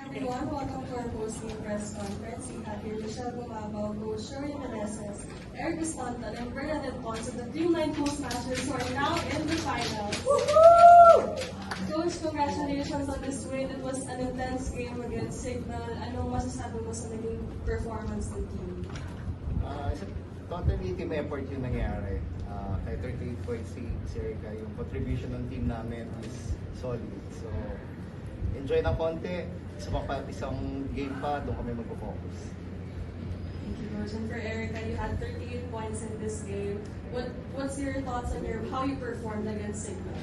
everyone, welcome to our post-game press conference. We have here Michelle Gumabao, Coach Shirley Meneses, Eric Stanton, and Bernadette Pons of the Dreamline Toastmasters who are now in the finals. Coach, congratulations on this win. It was an intense game against Signal. Anong masasabi mo sa naging performance ng team? Totally team effort yung nangyari. Kay 38 points si Erica, yung contribution ng team namin is solid. So, enjoy ng konti. Isang game pa, doon kami magpo-focus. Thank you, Coach. And for Erica, you had 38 points in this game. What's your thoughts on how you performed against Signal?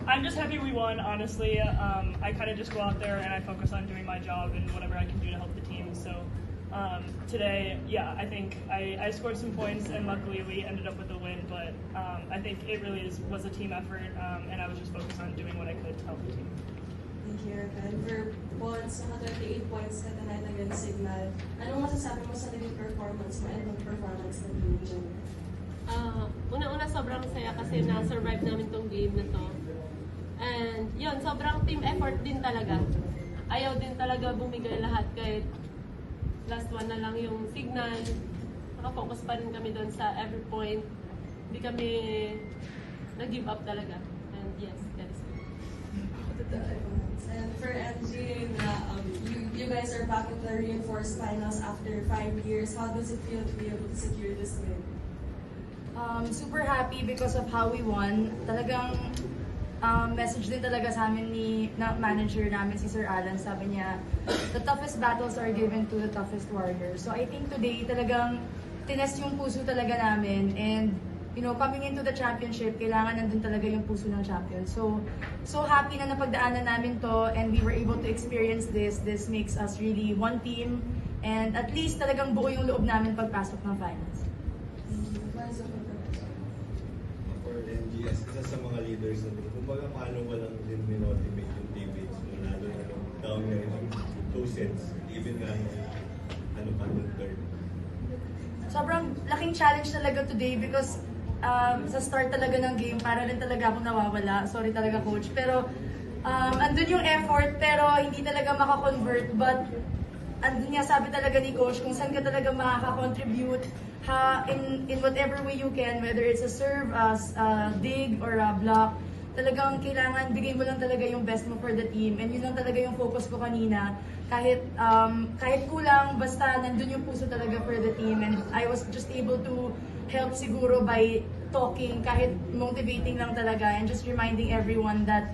I'm just happy we won, honestly. I kind of just go out there and I focus on doing my job and whatever I can do to help the team. So today, yeah, I think I scored some points and luckily we ended up with a win. But I think it really was a team effort and I was just focused on doing what I could to help the team. Thank you, Erica. And for Pons, 38 points ka tonight against Signal. Anong masasabi mo sa naging performance mo and ng performance ng team in general? Una-una sobrang saya kasi na-survive namin tong game na to. And yun, sobrang team effort din talaga. Ayaw din talaga bumigay lahat kahit last one na lang yung Signal. Nakafocus pa rin kami doon sa every point. Hindi kami nag-give up talaga. And yes, that is it. And for MG, you guys are back in the reinforced finals after 5 years. How does it feel to be able to secure this win? Super happy because of how we won. Talagang message din talaga sa amin na manager namin, si Sir Alan. Sabi niya, the toughest battles are given to the toughest warriors. So I think today talagang tinest yung puso talaga namin. And you know, coming into the championship, kailangan nandun talaga yung puso ng champion. So happy na napagdaanan namin to and we were able to experience this. This makes us really one team. And at least talagang buo yung loob namin pagpasok ng finals. For NGS, isa sa mga leaders na group, kumbaga paano walang din minotivate yung teammates mo, lalo na down na yung 2 sets, even na pa ng third. Sobrang laking challenge talaga today because sa start talaga ng game, para rin talaga ako nawawala. Sorry talaga, coach. Pero andun yung effort, pero hindi talaga makakonvert. But andun nga, sabi talaga ni coach, kung saan ka talaga makaka-contribute in whatever way you can, whether it's a serve, a dig, or a block, talagang kailangan bigay mo lang talaga yung best mo for the team. And yun lang talaga yung focus ko kanina. Kahit kulang, basta nandun yung puso talaga for the team. And I was just able to help siguro by talking, kahit motivating lang talaga, and just reminding everyone that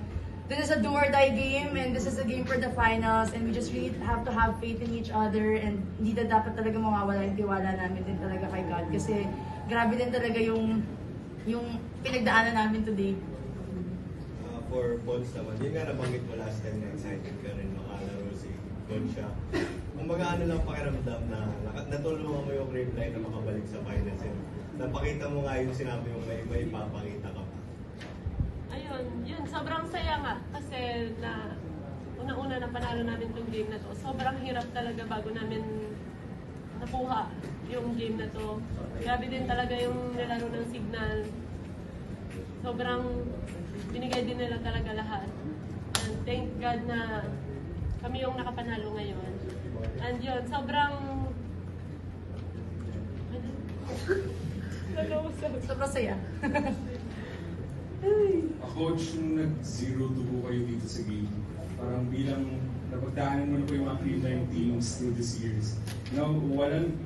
this is a do-or-die game and this is a game for the finals and we just really have to have faith in each other and hindi na dapat talaga mawawala yung tiwala namin din talaga kay God kasi grabe din talaga yung pinagdaanan namin today. For Pons naman, yun nga nabanggit mo last time na excited ka rin makalaro si Concha. Kumbaga ano lang pakiramdam na natulungan mo yung Crave Line na makabalik sa finals and napakita mo nga yung sinabi mo may ipapakita ka pa. Ayun, yun, sobrang saya nga kasi na una-una na panalo namin tong game na to. Sobrang hirap talaga bago namin nakuha yung game na to. Grabe din talaga yung nilaro ng Signal. Sobrang binigay din nila talaga lahat. And thank God na kami yung nakapanalo ngayon. And yun, sobrang Sobrang saya. Coach, nung nag-0-2 po kayo dito sa game, parang bilang napagdaanan mo na po yung mga Creamline teams through the series. Now,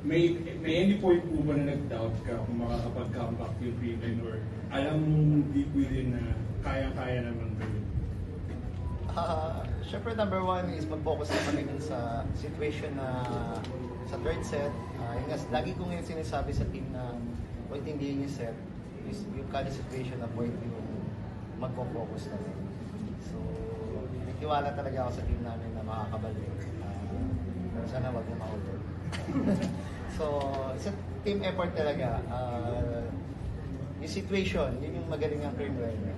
may any point po ba na nag-doubt ka kung makakapag-comeback yung Creamline or alam mong deep within na kaya-kaya naman gawin? Siyempre, number 1 is mag-focus na kami dun sa situation na sa third set. Lagi kong yung sinasabi sa team na kung intindihin yung set, is yung kada situation na point yung magpo-focus na rin. So, nagtiwala talaga ako sa team namin na makakabalik. Sana wag na ma-over. So, it's a team effort talaga. Yung situation, yun yung magaling ang cream line.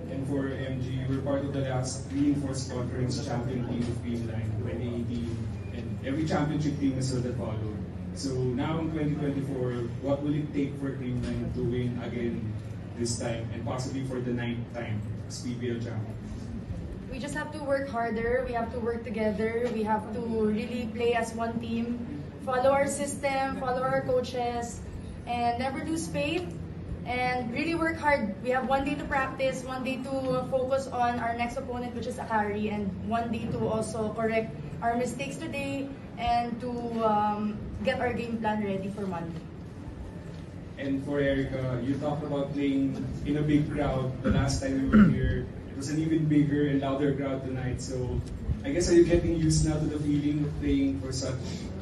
And for MG, we're part of the last reinforced conference champion team of Creamline, 2018, and every championship team has still followed. So now in 2024, what will it take for Creamline to win again this time and possibly for the 9th time as PBL champion? we just have to work harder, we have to work together, we have to really play as one team, follow our system, follow our coaches, and never lose faith, and really work hard. We have 1 day to practice, 1 day to focus on our next opponent, which is Akari, and 1 day to also correct our mistakes today and to get our game plan ready for Monday. And for Erica, you talked about playing in a big crowd the last time we were here. It was an even bigger and louder crowd tonight. So I guess, are you getting used now to the feeling of playing for such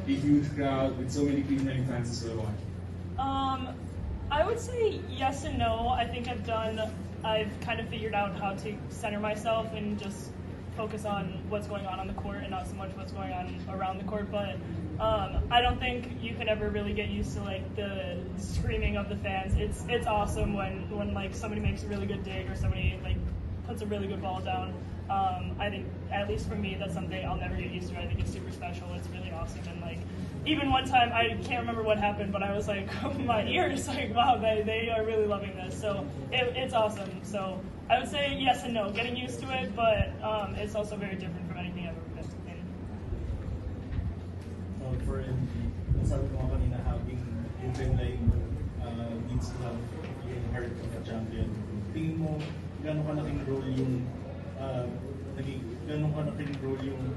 a huge crowd with so many Cream9 fans as well watching? I would say yes and no. I think I've kind of figured out how to center myself and just focus on what's going on the court and not so much what's going on around the court. But I don't think you can ever really get used to like the screaming of the fans. It's awesome when like somebody makes a really good dig or somebody like puts a really good ball down. I think, at least for me, that's something I'll never get used to. I think it's super special. It's really awesome. And like, even one time, I can't remember what happened, but I was like, my ears, like, wow, they are really loving this. So it's awesome. So I would say yes and no, getting used to it, but it's also very different from anything I've ever been in. For nasabi ko nga kanina, having yung Cream9 needs to have yung heart of a champion. Tingin mo, gano'ng kalaking role yung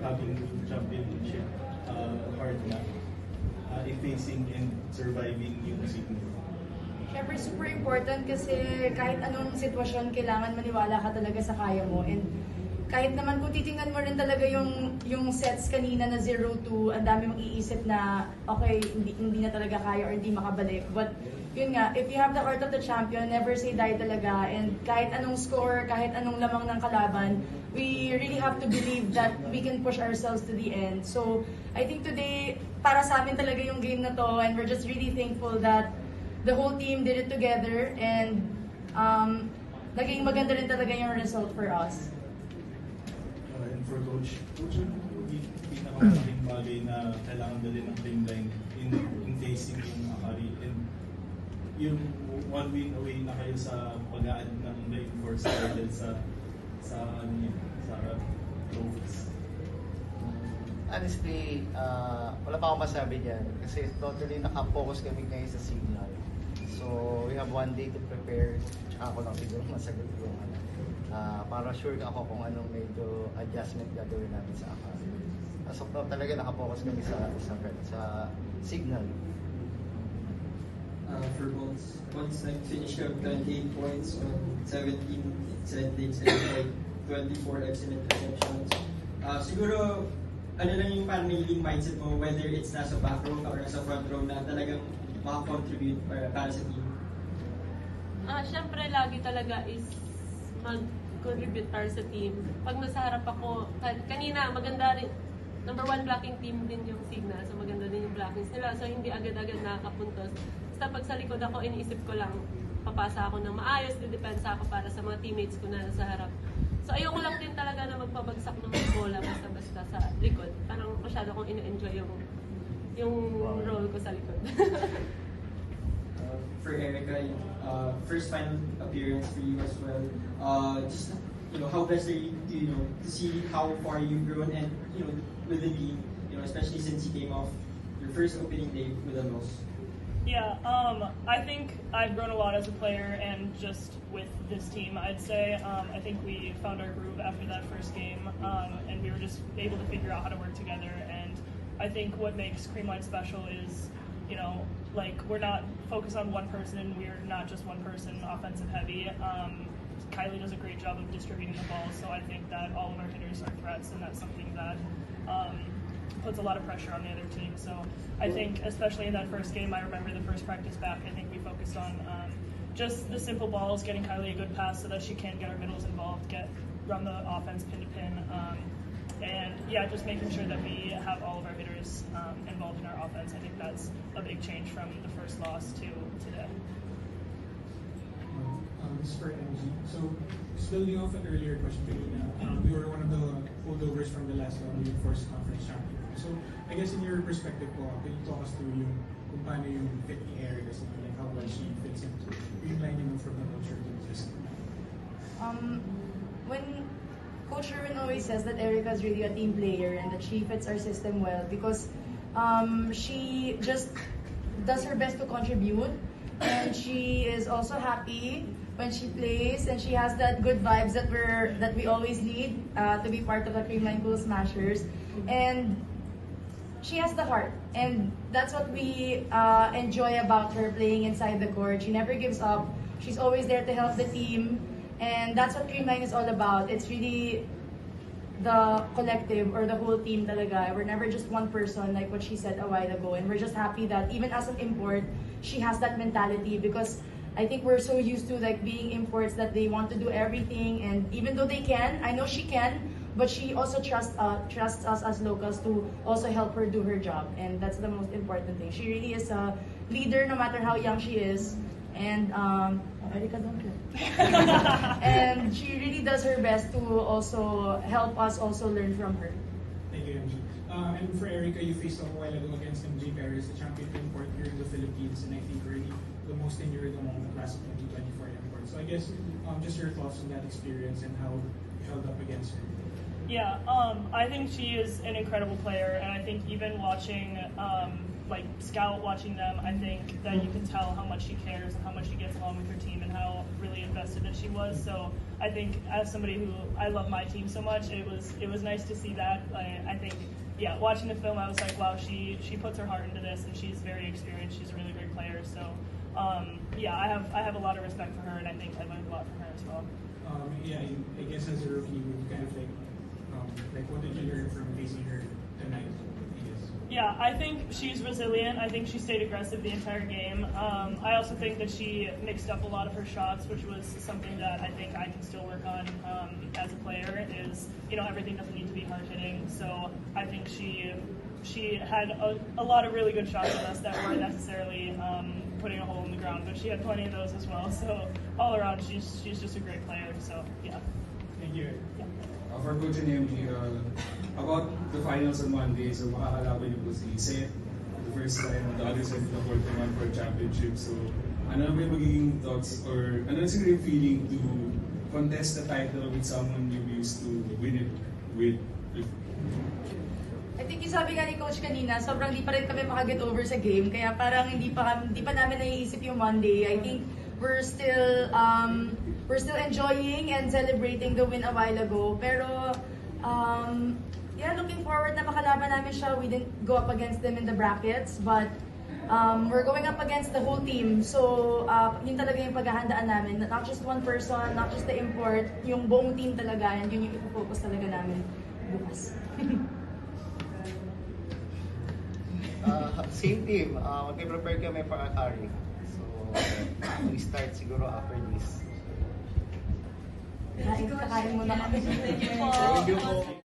having yung championship heart na in facing and surviving yung Signal? Siyempre, super important kasi kahit anong sitwasyon, kailangan maniwala ka talaga sa kaya mo. And kahit naman kung titingnan mo rin talaga yung sets kanina na 0-2, ang dami mong iisip na, okay, hindi na talaga kaya or hindi makabalik. But yun nga, if you have the heart of the champion, never say die talaga. And kahit anong score, kahit anong lamang ng kalaban, we really have to believe that we can push ourselves to the end. So I think today, para sa amin talaga yung game na to, and we're just really thankful that the whole team did it together, and naging maganda rin talaga yung result for us. And for Coach, ano yung pinakamalaking bagay na kailangan dalhin ng Cream9 in facing yung Akari? And yung 1 win away na kayo sa pag-add ng reinforced title sa trophies. Honestly, wala pa akong masabi dyan kasi totally naka-focus kami ngayon sa Signal. So, we have 1 day to prepare. Tsaka ako lang siguro masagot yung para sure ako kung anong medyo adjustment gagawin namin sa Akari. So, talaga naka-focus kami sa Signal. For Bolts, nag-finish ka 28 points on 17 settings and like 24 excellent receptions. Siguro, ano lang yung parang naging mindset mo, whether it's nasa back row ka or nasa front row, na talagang makakontribute para sa team? Siyempre, lagi talaga is mag-contribute para sa team. Pag nasa harap ako, kanina, maganda rin, number 1 blocking team din yung Signal, so maganda din yung blockings nila, so hindi agad-agad nakakapuntos. Basta pag sa likod ako, iniisip ko lang, papasa ako ng maayos, didepensa ako para sa mga teammates ko na nasa harap. So ayoko lang din talaga na magpabagsak ng bola basta-basta sa likod. Parang masyado kong ina-enjoy yung role ko sa likod. For Erica, first final appearance for you as well. Just how blessed are you, to see how far you've grown and with the league, especially since you came off your first opening day with a loss. Yeah, I think I've grown a lot as a player and just with this team, I'd say. I think we found our groove after that first game, and we were just able to figure out how to work together. And I think what makes Cream9 special is, like, we're not focused on one person, we're not just one person offensive heavy. Kylie does a great job of distributing the ball, so I think that all of our hitters are threats, and that's something that puts a lot of pressure on the other team. So I think, especially in that first game, I remember the first practice back, I think we focused on just the simple balls, getting Kylie a good pass so that she can get our middles involved, run the offense pin to pin, and yeah, just making sure that we have all of our hitters involved in our offense. I think that's a big change from the first loss to today. This is for MG. So, just building off an earlier question, we were one of the holdovers from the last round, the first conference champion. So, I guess in your perspective po, can you talk us through kung paano yung fit ni Erica, like how well she fits into Cream9 from the culture to this? Coach Sherwin always says that Erica is really a team player and that she fits our system well because she just does her best to contribute, and she is also happy when she plays, and she has that good vibes that we always need to be part of the Creamline Cool Smashers, and she has the heart, and that's what we enjoy about her playing inside the court. She never gives up. She's always there to help the team, and that's what Creamline is all about. It's really the collective or the whole team talaga. We're never just one person like what she said a while ago, and we're just happy that even as an import, she has that mentality because I think we're so used to like being imports that they want to do everything, and even though they can, I know she can, but she also trusts us as locals to also help her do her job, and that's the most important thing. She really is a leader no matter how young she is, and Erica, don't care. And she really does her best to also help us also learn from her. Thank you, MJ. And for Erica, you faced a while ago against MJ Perez, the champion import here in the Philippines, and I think already the most tenured among the class of 2024 imports. So I guess just your thoughts on that experience and how you held up against her. Yeah, I think she is an incredible player, and I think even watching, watching them, I think that you can tell how much she cares and how much she gets along with her team and how really invested that she was. So I think as somebody who, I love my team so much, it was nice to see that. I think, yeah, watching the film, I was like, wow, she puts her heart into this, and she's very experienced. She's a really great player. So yeah, I have a lot of respect for her, and I think I learned a lot from her as well. Yeah, I guess as a rookie, you kind of like what did you learn from facing her tonight? Yeah, I think she's resilient. I think she stayed aggressive the entire game. I also think that she mixed up a lot of her shots, which was something that I think I can still work on as a player. Is, everything doesn't need to be hard hitting. So I think she had a lot of really good shots on us that weren't necessarily putting a hole in the ground, but she had plenty of those as well. So all around, she's just a great player. So yeah. Thank you. Yeah. For Coach and MJ, about the finals on Monday, so makakalaban niyo po si Seth, the first time on the other side of the court naman for a championship. So, ano ba yung magiging thoughts or ano siguro yung feeling to contest the title with someone you used to win it with? I think yung sabi nga ni Coach kanina, sobrang di pa rin kami makaget over sa game, kaya parang hindi pa namin naiisip yung Monday. I think we're still enjoying and celebrating the win a while ago. Pero yeah, looking forward na makalaban namin siya. We didn't go up against them in the brackets, but we're going up against the whole team. So yun talaga yung paghahandaan namin. Not just one person, not just the import, yung buong team talaga, and yun yung ipofocus talaga namin bukas. Same team. Mag-prepare kami para carry. So, we start siguro after this. Kakain muna kami. Thank you po. Thank you po.